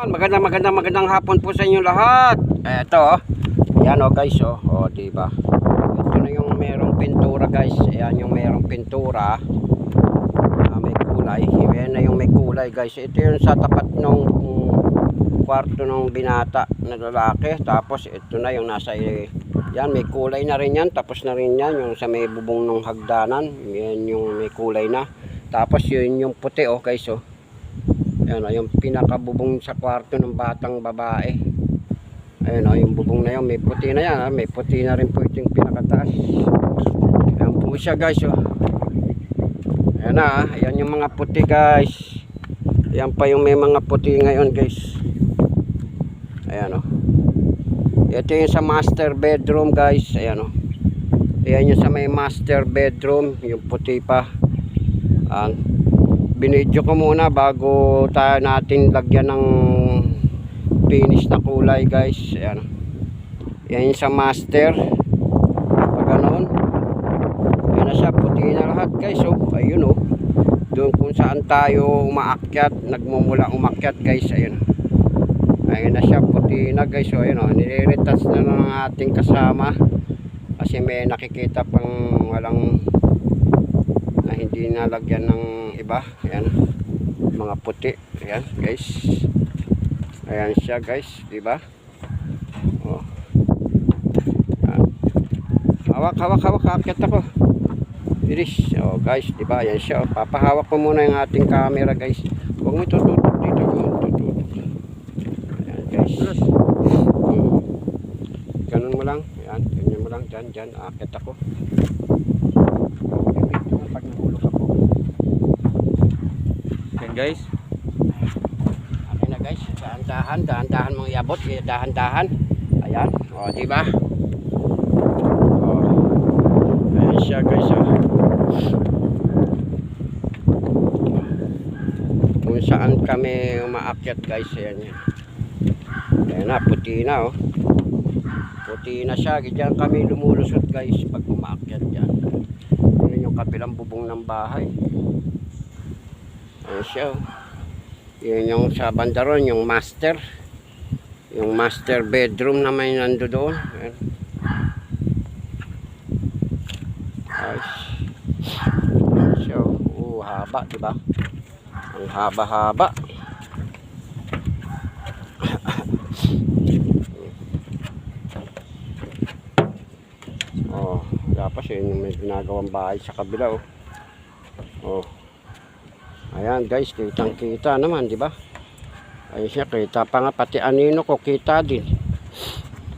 Magandang hapon po sa inyo lahat. Eto, ayan guys diba? Ito na yung merong pintura guys. Ayan yung merong pintura. May kulay. Ayan na yung may kulay guys. Ito yung sa tapat ng kwarto ng binata na lalaki. Tapos ito na yung nasa yan, may kulay na rin yan. Tapos na rin yan yung sa may bubong ng hagdanan. Yan yung may kulay na. Tapos yun yung puti guys Ayan yung pinakabubong sa kwarto ng batang babae. Ayan yung bubong na yun, may puti na yan may puti na rin po yung pinakataas. Ayan po siya guys Ayan ayan yung mga puti guys. Ayan pa yung may mga puti ngayon guys. Ayan ito yung sa master bedroom guys. Ayan ayan yung sa may master bedroom, yung puti pa. Binidyo ko muna bago tayo natin lagyan ng finish na kulay guys. Ayan yan sa master. Pag ganoon ayan na siya, puti na lahat guys ayun doon kung saan tayo umaakyat, nagmumula umakyat guys. Ayun na siya, puti na guys ayun nire-retouch na ng ating kasama kasi may nakikita pang walang na hindi nalagyan ng iba. Ayan mga puti. Ayan guys, ayan siya guys, diba? Hawak akit ako iris. Guys, diba? Ayan siya papahawak ko muna yung ating camera guys. Huwag mo tututok dito, ayan guys. Ganun mo lang, ayan, ganyan mo lang, dyan akit ako. Pag nahulog ako guys. Okay na guys, dahan-dahan mong iabot, dahan-dahan. Ayan, diba? Ayan siya guys kung saan kami umaakyat guys. Ayan na, puti na puti na siya. Diyan kami lumulusot guys pag umaakyat dyan. Ayan yung kabilang bubong ng bahay. Ayan siya yun yung sa bandaron, yung master bedroom na may nando doon. Ayan siya haba diba? Ang haba tapos yun yung may ginagawang bahay sa kabila ayan guys, kitang kita naman diba? Ayan siya, kita pa nga, pati anino ko kita din.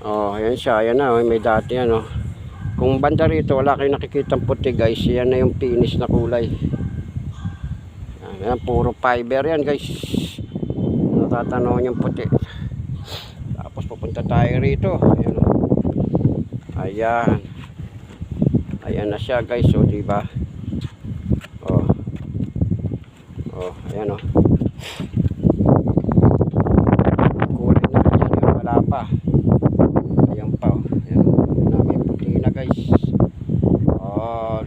Ayan siya, ayan na may dati kung banda rito wala kayong nakikitang puti guys. Yan na yung finish na kulay. Ayan, puro fiber yan guys. Natatanaw yung puti. Tapos pupunta tayo rito. Ayan na siya guys diba? Ayan kulay na dyan yung wala pa. Ayan pa ayan namin puti na guys.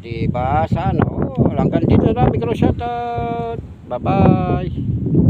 Diba? Sana hanggang dito na namin shout out. Bye bye.